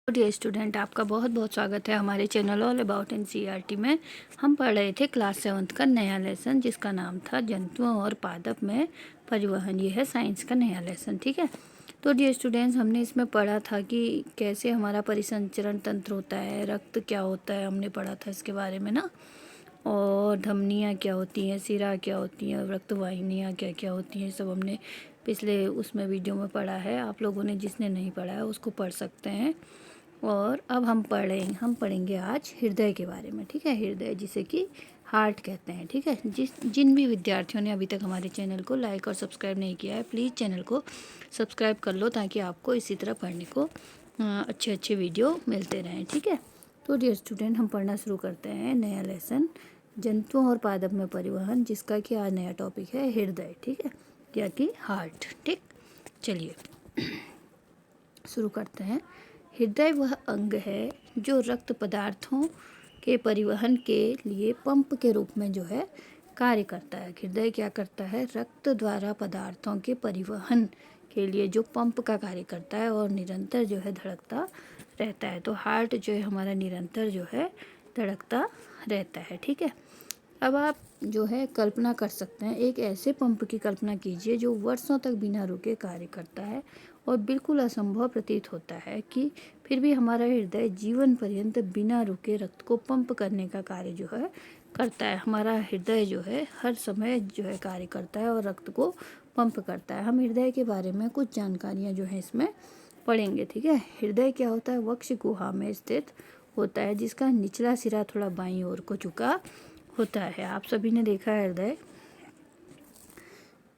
Dear student, आपका बहुत बहुत स्वागत है हमारे चैनल ऑल अबाउट एनसीईआरटी में। हम पढ़ रहे थे क्लास 7 का नया लेसन जिसका नाम था जंतुओं और पादप में परिवहन। ये है साइंस का नया लेसन। ठीक है, तो डियर स्टूडेंट्स, हमने इसमें पढ़ा था कि कैसे हमारा परिसंचरण तंत्र होता है, रक्त क्या होता है, हमने पढ़ा था इसके बारे में ना। और धमनियाँ क्या होती हैं, सिरा क्या होती हैं, रक्तवाहिनियाँ क्या क्या होती हैं, सब हमने पिछले उसमें वीडियो में पढ़ा है। आप लोगों ने जिसने नहीं पढ़ा है उसको पढ़ सकते हैं। और अब हम पढ़ेंगे आज हृदय के बारे में। ठीक है, हृदय जिसे कि हार्ट कहते हैं। ठीक है, जिन भी विद्यार्थियों ने अभी तक हमारे चैनल को लाइक और सब्सक्राइब नहीं किया है, प्लीज़ चैनल को सब्सक्राइब कर लो ताकि आपको इसी तरह पढ़ने को अच्छे अच्छे वीडियो मिलते रहें। ठीक है, तो डियर स्टूडेंट, हम पढ़ना शुरू करते हैं नया लेसन जंतुओं और पादप में परिवहन, जिसका कि आज नया टॉपिक है हृदय। ठीक है, या कि हार्ट। ठीक, चलिए शुरू करते हैं। हृदय वह अंग है जो रक्त पदार्थों के परिवहन के लिए पंप के रूप में जो है कार्य करता है। हृदय क्या करता है? रक्त द्वारा पदार्थों के परिवहन के लिए जो पंप का कार्य करता है और निरंतर जो है धड़कता रहता है। तो हार्ट जो है हमारा निरंतर जो है धड़कता रहता है। ठीक है, अब आप जो है कल्पना कर सकते हैं, एक ऐसे पंप की कल्पना कीजिए जो वर्षों तक बिना रुके कार्य करता है और बिल्कुल असंभव प्रतीत होता है कि फिर भी हमारा हृदय जीवन पर्यंत बिना रुके रक्त को पंप करने का कार्य जो है करता है। हमारा हृदय जो है हर समय जो है कार्य करता है और रक्त को पंप करता है। हम हृदय के बारे में कुछ जानकारियाँ जो है इसमें पढ़ेंगे। ठीक है, हृदय क्या होता है? वक्ष गुहा में स्थित होता है, जिसका निचला सिरा थोड़ा बाईं ओर को झुका होता है। आप सभी ने देखा है हृदय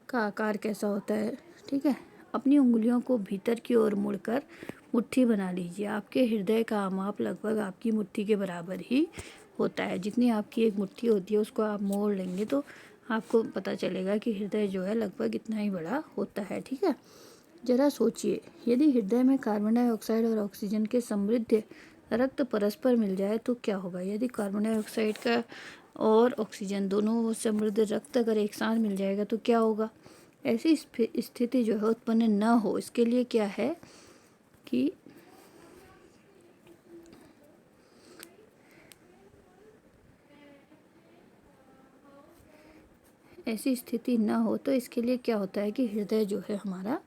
का आकार कैसा होता है। ठीक है, अपनी उंगलियों को भीतर की ओर मुड़कर मुट्ठी बना लीजिए। आपके हृदय का माप लगभग आपकी मुट्ठी के बराबर ही होता है। जितनी आपकी एक मुट्ठी होती है उसको आप मोड़ लेंगे तो आपको पता चलेगा कि हृदय जो है लगभग इतना ही बड़ा होता है। ठीक है, जरा सोचिए, यदि हृदय में कार्बन डाइऑक्साइड और ऑक्सीजन के समृद्ध रक्त परस्पर मिल जाए तो क्या होगा? यदि कार्बन डाइऑक्साइड का और ऑक्सीजन दोनों समृद्ध रक्त अगर एक साथ मिल जाएगा तो क्या होगा? ऐसी स्थिति जो है उत्पन्न न हो, इसके लिए क्या है कि ऐसी स्थिति न हो तो इसके लिए क्या होता है कि हृदय जो है हमारा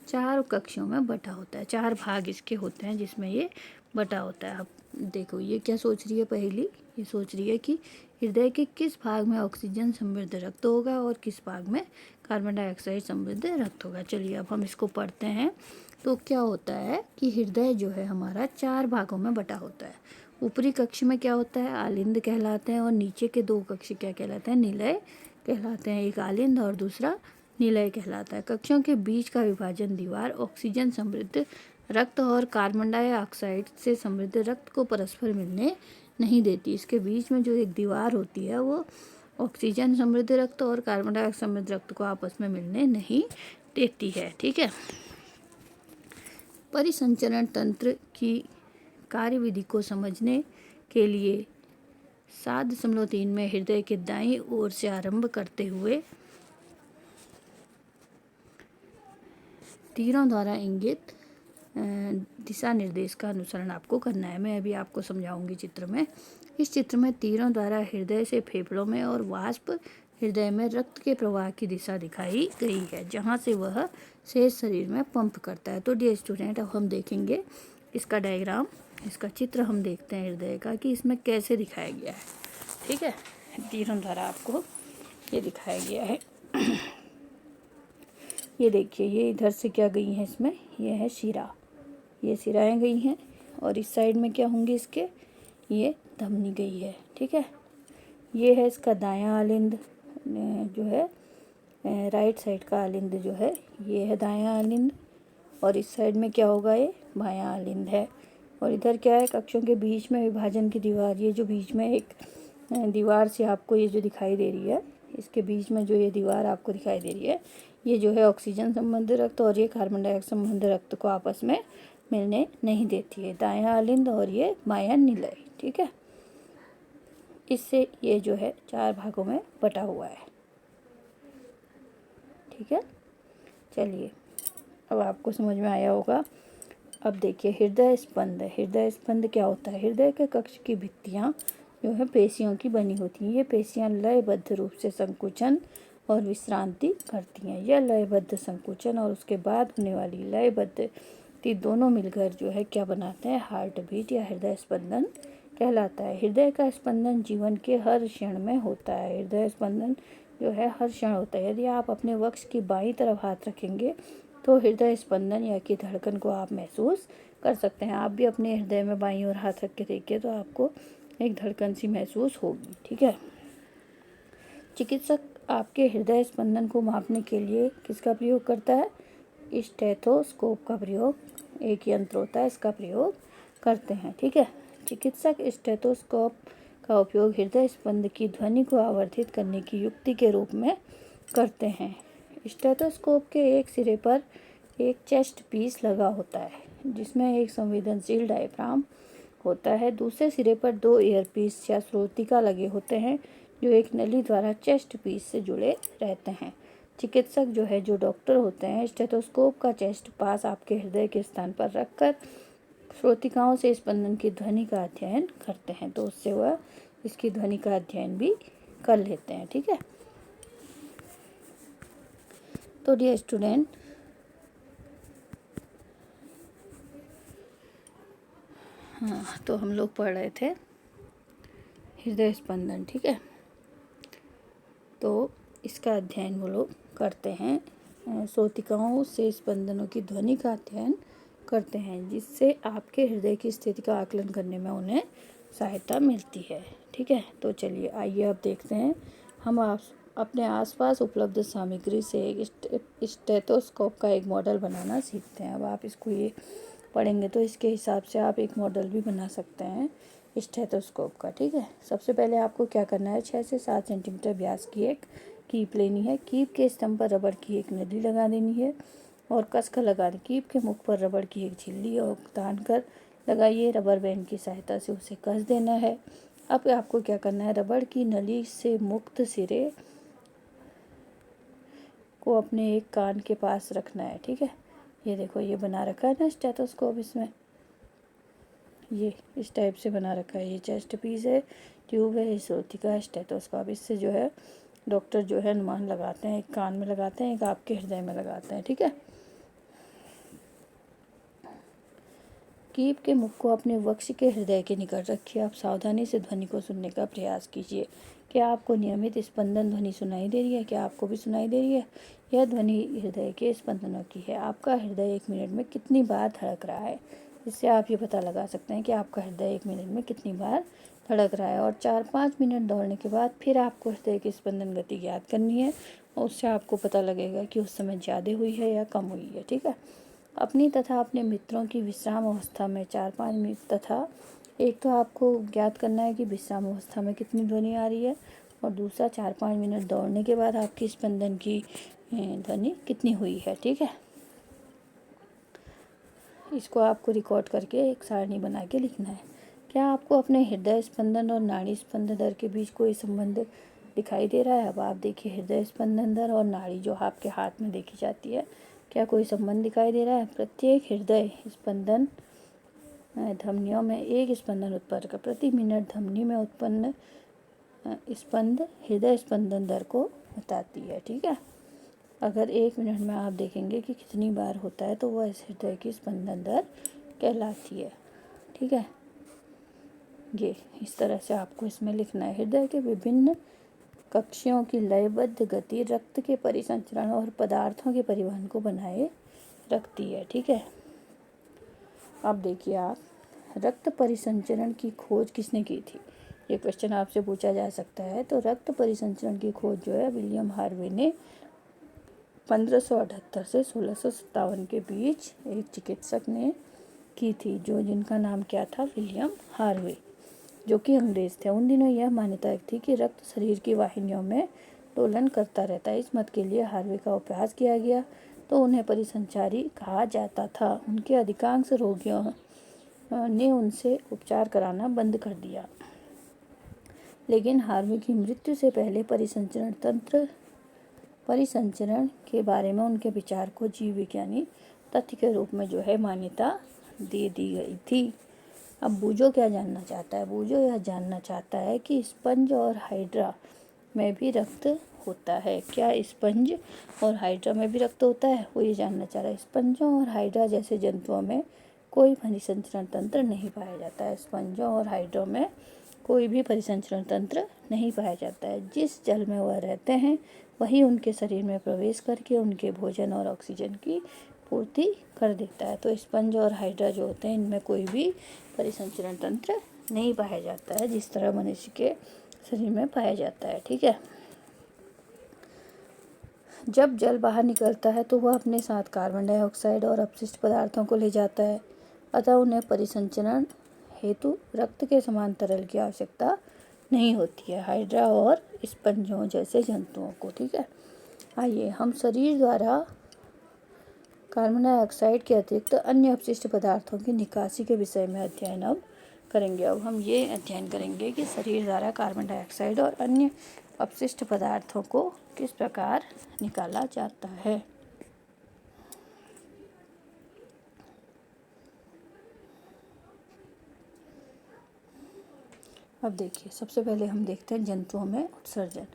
4 कक्षों में बटा होता है। 4 भाग इसके होते हैं जिसमें ये बटा होता है। आप देखो, ये क्या सोच रही है? पहली ये सोच रही है कि हृदय के किस भाग में ऑक्सीजन समृद्ध रक्त होगा और किस भाग में कार्बन डाइऑक्साइड समृद्ध रक्त होगा। चलिए अब हम इसको पढ़ते हैं। तो क्या होता है कि हृदय जो है हमारा 4 भागों में बटा होता है। ऊपरी कक्ष में क्या होता है? आलिंद कहलाते हैं, और नीचे के 2 कक्ष क्या कहलाते हैं? निलय कहलाते हैं। एक आलिंद और दूसरा निलय कहलाता है। कक्षों के बीच का विभाजन दीवार ऑक्सीजन समृद्ध रक्त और कार्बन डाइऑक्साइड से समृद्ध रक्त को परस्पर मिलने नहीं देती। इसके बीच में जो एक दीवार होती है वो ऑक्सीजन समृद्ध रक्त और कार्बन डाइऑक्साइड समृद्ध रक्त को आपस में मिलने नहीं देती है। ठीक है, परिसंचरण तंत्र की कार्यविधि को समझने के लिए 7.3 में हृदय के दाईं ओर से आरंभ करते हुए तीरों द्वारा इंगित दिशा निर्देश का अनुसरण आपको करना है। मैं अभी आपको समझाऊंगी चित्र में। इस चित्र में तीरों द्वारा हृदय से फेफड़ों में और वाष्प हृदय में रक्त के प्रवाह की दिशा दिखाई गई है, जहां से वह शेष शरीर में पंप करता है। तो डियर स्टूडेंट, अब हम देखेंगे इसका डायग्राम, इसका चित्र हम देखते हैं हृदय का कि इसमें कैसे दिखाया गया है। ठीक है, तीरों द्वारा आपको ये दिखाया गया है। ये देखिए, ये इधर से क्या गई हैं इसमें? ये है शिरा, ये सिराएँ गई हैं, और इस साइड में क्या होंगे इसके? ये धमनी गई है। ठीक है, ये है इसका दायां आलिंद जो है, राइट साइड का आलिंद जो है ये है दायां आलिंद, और इस साइड में क्या होगा? ये बायां आलिंद है। और इधर क्या है? कक्षों के बीच में विभाजन की दीवार। ये जो बीच में एक दीवार से आपको ये जो दिखाई दे रही है, इसके बीच में जो ये दीवार आपको दिखाई दे रही है, ये जो है ऑक्सीजन संबंधी रक्त और ये कार्बन डाइऑक्साइड संबंधी रक्त को आपस में मिलने नहीं देती है। दायां आलिंद और ये बायां निलय। ठीक है, इससे ये जो है 4 भागों में बटा हुआ है। ठीक है, चलिए अब आपको समझ में आया होगा अब देखिए हृदय स्पंद। हृदय स्पंद क्या होता है? हृदय के कक्ष की भित्तियाँ जो है पेशियों की बनी होती हैं। ये पेशियाँ लयबद्ध रूप से संकुचन और विश्रांति करती हैं। यह लयबद्ध संकुचन और उसके बाद होने वाली लयबद्ध दोनों मिलकर जो है क्या बनाते हैं? हार्ट बीट या हृदय स्पंदन कहलाता है। हृदय का स्पंदन जीवन के हर क्षण में होता है। हृदय स्पंदन जो है हर क्षण होता है। यदि आप अपने वक्ष की बाईं तरफ हाथ रखेंगे तो हृदय स्पंदन या कि धड़कन को आप महसूस कर सकते हैं। आप भी अपने हृदय में बाईं ओर हाथ रख के देखिए तो आपको एक धड़कन सी महसूस होगी। ठीक है। चिकित्सक आपके हृदय स्पंदन को मापने के लिए किसका प्रयोग करता है? स्टेथोस्कोप का प्रयोग। एक यंत्र होता है, इसका प्रयोग करते हैं। ठीक है। चिकित्सक स्टेथोस्कोप का उपयोग हृदय स्पंद की ध्वनि को आवर्धित करने की युक्ति के रूप में करते हैं। स्टेथोस्कोप के एक सिरे पर एक चेस्ट पीस लगा होता है जिसमें एक संवेदनशील डायफ्राम होता है। दूसरे सिरे पर 2 ईयरपीस या श्रोतिका लगे होते हैं जो एक नली द्वारा चेस्ट पीस से जुड़े रहते हैं। चिकित्सक जो डॉक्टर होते हैं, स्टेथोस्कोप का चेस्ट पास आपके हृदय के स्थान पर रखकर श्रोतिकाओं से स्पंदन की ध्वनि का अध्ययन करते हैं। तो उससे वह इसकी ध्वनि का अध्ययन भी कर लेते हैं। ठीक है। तो डियर स्टूडेंट, हाँ, तो हम लोग पढ़ रहे थे हृदय स्पंदन। ठीक है। तो इसका अध्ययन वो लोग करते हैं, श्रोतिकाओं से स्पंदनों की ध्वनि का अध्ययन करते हैं जिससे आपके हृदय की स्थिति का आकलन करने में उन्हें सहायता मिलती है। ठीक है। तो चलिए आइए अब देखते हैं हम अपने आसपास उपलब्ध सामग्री से एक स्टेथोस्कोप का एक मॉडल बनाना सीखते हैं। अब आप इसको ये पढ़ेंगे तो इसके हिसाब से आप एक मॉडल भी बना सकते हैं स्टेथोस्कोप का। ठीक है। सबसे पहले आपको क्या करना है? 6 से 7 सेंटीमीटर व्यास की एक कीप लेनी है। कीप के स्तंभ पर रबड़ की एक नली लगा देनी है और कसकर लगा दें। कीप के मुख पर रबड़ की एक झिल्ली और तान कर लगाइए। रबर बैंड की सहायता से उसे कस देना है। अब आपको क्या करना है? रबड़ की नली से मुक्त सिरे को अपने एक कान के पास रखना है। ठीक है। ये देखो, ये बना रखा है ना स्टेथोस्कोप, इसमें ये इस टाइप से बना रखा है। ये चेस्ट पीस है, ट्यूब है, श्रोतिका है, स्टेथोस्कोप। इससे जो है डॉक्टर जो है अनुमान लगाते हैं। एक कान में लगाते हैं, एक आपके हृदय में लगाते हैं। ठीक है। कीप के मुख को अपने वक्ष के हृदय के निकट रखिए। आप सावधानी से ध्वनि को सुनने का प्रयास कीजिए। क्या आपको नियमित स्पंदन ध्वनि सुनाई दे रही है? क्या आपको भी सुनाई दे रही है? यह ध्वनि हृदय के स्पंदनों की है। आपका हृदय 1 मिनट में कितनी बार धड़क रहा है? इससे आप ये पता लगा सकते हैं कि आपका हृदय 1 मिनट में कितनी बार धड़क रहा है। और 4-5 मिनट दौड़ने के बाद फिर आपको हृदय की स्पंदन गति ज्ञात करनी है और उससे आपको पता लगेगा कि उस समय ज़्यादा हुई है या कम हुई है। ठीक है। अपनी तथा अपने मित्रों की विश्राम अवस्था में 4-5 मिनट तथा एक तो आपको ज्ञात करना है कि विश्राम अवस्था में कितनी ध्वनि आ रही है और दूसरा 4-5 मिनट दौड़ने के बाद आपकी स्पंदन की ध्वनि कितनी हुई है। ठीक है। इसको आपको रिकॉर्ड करके एक सारणी बना के लिखना है। क्या आपको अपने हृदय स्पंदन और नाड़ी स्पंदन दर के बीच कोई संबंध दिखाई दे रहा है? अब आप देखिए हृदय स्पंदन दर और नाड़ी जो आपके हाथ में देखी जाती है, क्या कोई संबंध दिखाई दे रहा है? प्रत्येक हृदय स्पंदन धमनियों में एक स्पंदन उत्पन्न कर प्रति मिनट धमनी में उत्पन्न स्पंद हृदय स्पंदन दर को बताती है। ठीक है। अगर 1 मिनट में आप देखेंगे कि कितनी बार होता है तो वह इस हृदय की स्पंदन दर कहलाती है। ठीक है। ये इस तरह से आपको इसमें लिखना है। हृदय के विभिन्न कक्षों की लयबद्ध गति रक्त के परिसंचरण और पदार्थों के परिवहन को बनाए रखती है। ठीक है। अब देखिए आप, रक्त परिसंचरण की खोज किसने की थी? ये क्वेश्चन आपसे पूछा जा सकता है। तो रक्त परिसंचरण की खोज जो है विलियम हार्वे ने 1578 से 1657 के बीच एक चिकित्सक ने की थी जिनका नाम क्या था? विलियम हार्वे, जो कि अंग्रेज थे। उन दिनों यह मान्यता थी कि रक्त शरीर की वाहिनियों में दोलन करता रहता है। इस मत के लिए हार्वे का उपहास किया गया तो उन्हें परिसंचारी कहा जाता था। उनके अधिकांश रोगियों ने उनसे उपचार कराना बंद कर दिया। लेकिन हार्वे की मृत्यु से पहले परिसंचरण के बारे में उनके विचार को जीव विज्ञानी तथ्य के रूप में जो है मान्यता दे दी गई थी। अब बूजो क्या जानना चाहता है? बूजो यह जानना चाहता है कि स्पंज और हाइड्रा में भी रक्त होता है। क्या स्पंज और हाइड्रा में भी रक्त होता है? वो ये जानना चाह रहा है। स्पंजों और हाइड्रा जैसे जंतुओं में कोई परिसंचरण तंत्र नहीं पाया जाता है। स्पंजों और हाइड्रा में कोई भी परिसंचरण तंत्र नहीं पाया जाता है। जिस जल में वह रहते हैं वही उनके शरीर में प्रवेश करके उनके भोजन और ऑक्सीजन की पूर्ति कर देता है। तो स्पंज और हाइड्रा जो होते हैं इनमें कोई भी परिसंचरण तंत्र नहीं पाया जाता है, जिस तरह मनुष्य के शरीर में पाया जाता है। ठीक है। जब जल बाहर निकलता है तो वह अपने साथ कार्बन डाइऑक्साइड और अपशिष्ट पदार्थों को ले जाता है, अतः उन्हें परिसंचरण हेतु रक्त के समान तरल की आवश्यकता नहीं होती है, हाइड्रा और स्पंजों जैसे जंतुओं को। ठीक है। आइए हम शरीर द्वारा कार्बन डाइऑक्साइड के अतिरिक्त अन्य अपशिष्ट पदार्थों की निकासी के विषय में अध्ययन अब करेंगे। अब हम ये अध्ययन करेंगे कि शरीर द्वारा कार्बन डाइऑक्साइड और अन्य अपशिष्ट पदार्थों को किस प्रकार निकाला जाता है। अब देखिए, सबसे पहले हम देखते हैं जंतुओं में उत्सर्जन।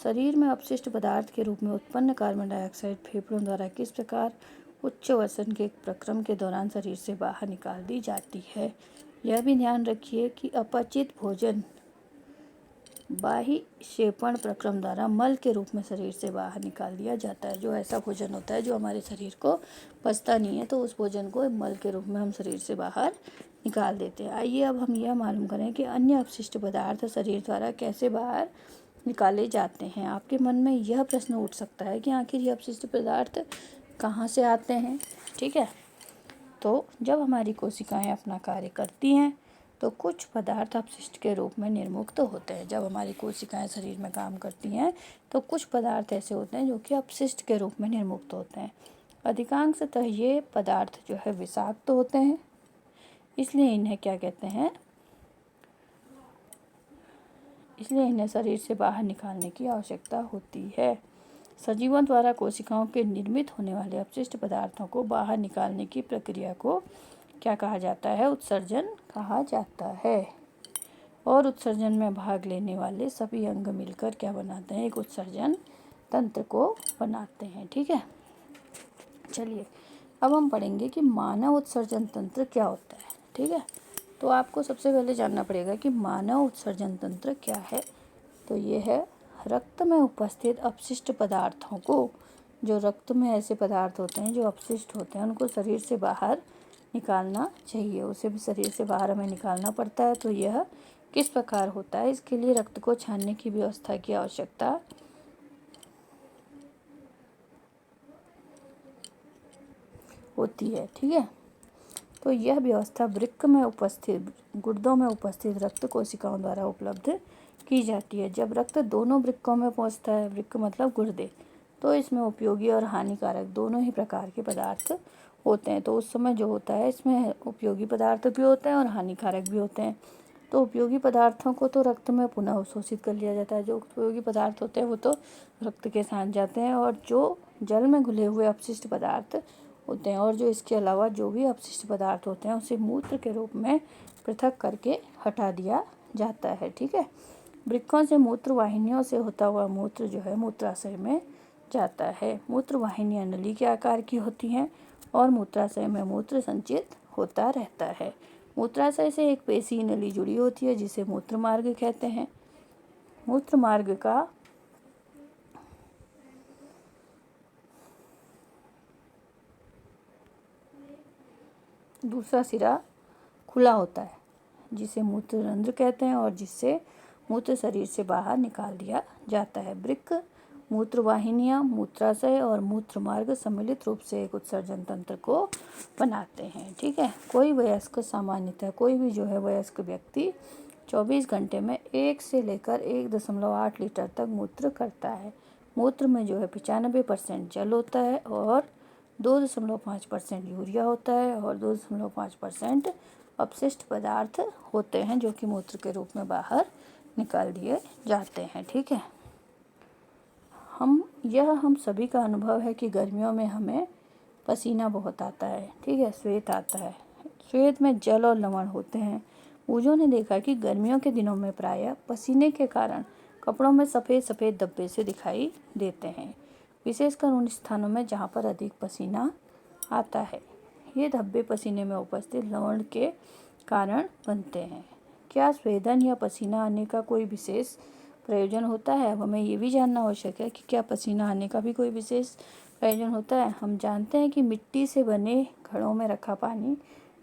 शरीर में अपशिष्ट पदार्थ के रूप में उत्पन्न कार्बन डाइऑक्साइड फेफड़ों द्वारा किस प्रकार उच्च वसन के प्रक्रम के दौरान शरीर से बाहर निकाल दी जाती है। यह भी ध्यान रखिए कि अपचित भोजन बाह्यक्षेपण प्रक्रम द्वारा मल के रूप में शरीर से बाहर निकाल दिया जाता है। जो ऐसा भोजन होता है जो हमारे शरीर को पचता नहीं है, तो उस भोजन को मल के रूप में हम शरीर से बाहर निकाल देते हैं। आइए अब हम यह मालूम करें कि अन्य अपशिष्ट पदार्थ शरीर द्वारा कैसे बाहर निकाले जाते हैं। आपके मन में यह प्रश्न उठ सकता है कि आखिर ये अपशिष्ट पदार्थ कहाँ से आते हैं। ठीक है। तो जब हमारी कोशिकाएं अपना कार्य करती हैं तो कुछ पदार्थ अपशिष्ट के रूप में निर्मुक्त होते हैं। जब हमारी कोशिकाएं शरीर में काम करती हैं तो कुछ पदार्थ ऐसे होते हैं जो कि अपशिष्ट के रूप में निर्मुक्त होते हैं। अधिकांशतः ये पदार्थ जो है विषाक्त होते हैं, इसलिए इन्हें क्या कहते हैं, इसलिए इन्हें शरीर से बाहर निकालने की आवश्यकता होती है। सजीवों द्वारा कोशिकाओं के निर्मित होने वाले अपशिष्ट पदार्थों को बाहर निकालने की प्रक्रिया को क्या कहा जाता है? उत्सर्जन कहा जाता है। और उत्सर्जन में भाग लेने वाले सभी अंग मिलकर क्या बनाते हैं? एक उत्सर्जन तंत्र को बनाते हैं। ठीक है। चलिए अब हम पढ़ेंगे कि मानव उत्सर्जन तंत्र क्या होता है। ठीक है। तो आपको सबसे पहले जानना पड़ेगा कि मानव उत्सर्जन तंत्र क्या है। तो ये है रक्त में उपस्थित अपशिष्ट पदार्थों को, जो रक्त में ऐसे पदार्थ होते हैं जो अपशिष्ट होते हैं उनको शरीर से बाहर निकालना चाहिए, उसे भी शरीर से बाहर हमें निकालना पड़ता है। तो यह किस प्रकार होता है? इसके लिए रक्त को छानने की व्यवस्था की आवश्यकता होती है। ठीक है। तो यह व्यवस्था वृक्क में उपस्थित गुर्दों में उपस्थित रक्त कोशिकाओं द्वारा उपलब्ध की जाती है। जब रक्त दोनों वृक्कों में पहुंचता है, वृक्क मतलब गुर्दे, तो इसमें उपयोगी और हानिकारक दोनों ही प्रकार के पदार्थ होते हैं। तो उस समय जो होता है इसमें उपयोगी पदार्थ भी होते हैं और हानिकारक भी होते हैं। तो उपयोगी पदार्थों को तो रक्त में पुनः अवशोषित कर लिया जाता है। जो उपयोगी पदार्थ होते हैं वो तो रक्त के साथ जाते हैं, और जो जल में घुले हुए अपशिष्ट पदार्थ होते हैं और जो इसके अलावा जो भी अपशिष्ट पदार्थ होते हैं उसे मूत्र के रूप में पृथक करके हटा दिया जाता है। ठीक है। वृक्कों से मूत्र वाहिनियों से होता हुआ मूत्र जो है मूत्राशय में जाता है। मूत्र वाहिनियाँ नली के आकार की होती हैं और मूत्राशय में मूत्र संचित होता रहता है। मूत्राशय से एक पेशीय नली जुड़ी होती है जिसे मूत्र मार्ग कहते हैं। मूत्र मार्ग का दूसरा सिरा खुला होता है जिसे मूत्र रंध्र कहते हैं और जिससे मूत्र शरीर से बाहर निकाल दिया जाता है। वृक्क, मूत्र वाहिनियाँ, मूत्राशय और मूत्र मार्ग सम्मिलित रूप से एक उत्सर्जन तंत्र को बनाते हैं। ठीक है। कोई वयस्क, सामान्यतः कोई भी जो है वयस्क व्यक्ति 24 घंटे में 1 से लेकर 1.8 लीटर तक मूत्र करता है। मूत्र में जो है 95% जल होता है और 2.5% यूरिया होता है और 2.5% अपशिष्ट पदार्थ होते हैं जो कि मूत्र के रूप में बाहर निकाल दिए जाते हैं। ठीक है। हम सभी का अनुभव है कि गर्मियों में हमें पसीना बहुत आता है। ठीक है। श्वेत आता है। स्वेद में जल और लवण होते हैं। पूजों ने देखा कि गर्मियों के दिनों में प्रायः पसीने के कारण कपड़ों में सफ़ेद सफ़ेद धब्बे से दिखाई देते हैं, विशेषकर उन स्थानों में जहाँ पर अधिक पसीना आता है। ये धब्बे पसीने में उपस्थित लवण के कारण बनते हैं। क्या स्वेदन या पसीना आने का कोई विशेष प्रयोजन होता है? अब हमें ये भी जानना आवश्यक है कि क्या पसीना आने का भी कोई विशेष प्रयोजन होता है। हम जानते हैं कि मिट्टी से बने घड़ों में रखा पानी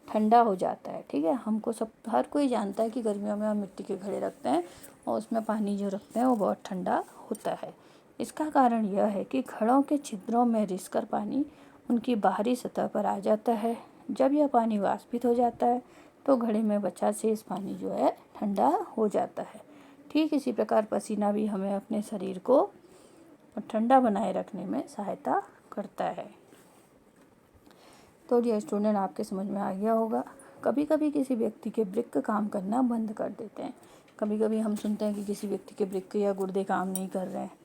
ठंडा हो जाता है। ठीक है, हमको सब हर कोई जानता है कि गर्मियों में हम मिट्टी के घड़े रखते हैं और उसमें पानी जो रखते हैं वो बहुत ठंडा होता है। इसका कारण यह है कि घड़ों के छिद्रों में रिसकर पानी उनकी बाहरी सतह पर आ जाता है। जब यह पानी वाष्पित हो जाता है तो घड़े में बचा शेष पानी जो है ठंडा हो जाता है। ठीक इसी प्रकार पसीना भी हमें अपने शरीर को ठंडा बनाए रखने में सहायता करता है। तो ये स्टूडेंट आपके समझ में आ गया होगा। कभी कभी किसी व्यक्ति के वृक्क काम करना बंद कर देते हैं। कभी कभी हम सुनते हैं कि किसी व्यक्ति के वृक्क या गुर्दे काम नहीं कर रहे हैं।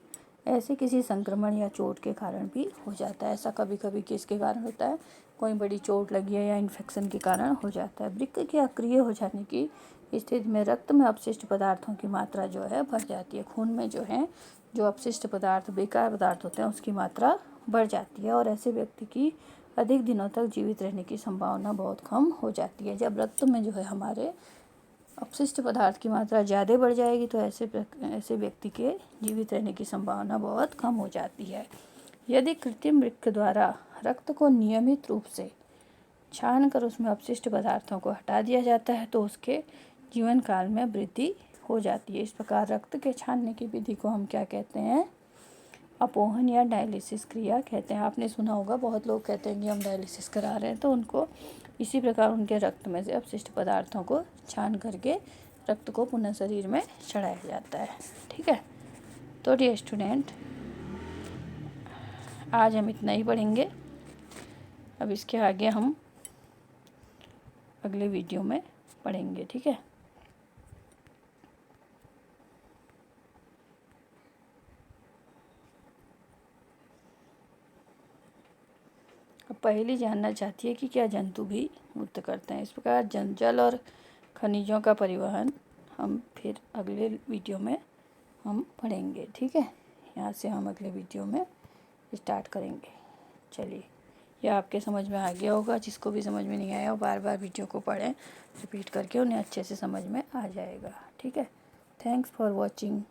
ऐसे किसी संक्रमण या चोट के कारण भी हो जाता है। ऐसा कभी कभी किसके कारण होता है? कोई बड़ी चोट लगी है या इन्फेक्शन के कारण हो जाता है। वृक्क के अक्रिय हो जाने की स्थिति में रक्त में अपशिष्ट पदार्थों की मात्रा जो है बढ़ जाती है। खून में जो है जो अपशिष्ट पदार्थ, बेकार पदार्थ होते हैं, उसकी मात्रा बढ़ जाती है और ऐसे व्यक्ति की अधिक दिनों तक जीवित रहने की संभावना बहुत कम हो जाती है। जब रक्त में जो है हमारे अपशिष्ट पदार्थ की मात्रा ज़्यादा बढ़ जाएगी तो ऐसे व्यक्ति के जीवित रहने की संभावना बहुत कम हो जाती है। यदि कृत्रिम वृक्क द्वारा रक्त को नियमित रूप से छान कर उसमें अपशिष्ट पदार्थों को हटा दिया जाता है तो उसके जीवन काल में वृद्धि हो जाती है। इस प्रकार रक्त के छानने की विधि को हम क्या कहते हैं? अपोहन या डायलिसिस क्रिया कहते हैं। आपने सुना होगा, बहुत लोग कहते हैं कि हम डायलिसिस करा रहे हैं, तो उनको इसी प्रकार उनके रक्त में से अपशिष्ट पदार्थों को छान करके रक्त को पुनः शरीर में चढ़ाया जाता है। ठीक है, तो डियर स्टूडेंट, आज हम इतना ही पढ़ेंगे। अब इसके आगे हम अगले वीडियो में पढ़ेंगे। ठीक है, अब पहली जानना चाहती है कि क्या जंतु भी मूत्र करते हैं। इस प्रकार जल और खनिजों का परिवहन हम फिर अगले वीडियो में हम पढ़ेंगे। ठीक है, यहाँ से हम अगले वीडियो में स्टार्ट करेंगे। चलिए, यह आपके समझ में आ गया होगा। जिसको भी समझ में नहीं आया वो बार बार वीडियो को पढ़ें, रिपीट करके उन्हें अच्छे से समझ में आ जाएगा। ठीक है, थैंक्स फॉर वॉचिंग।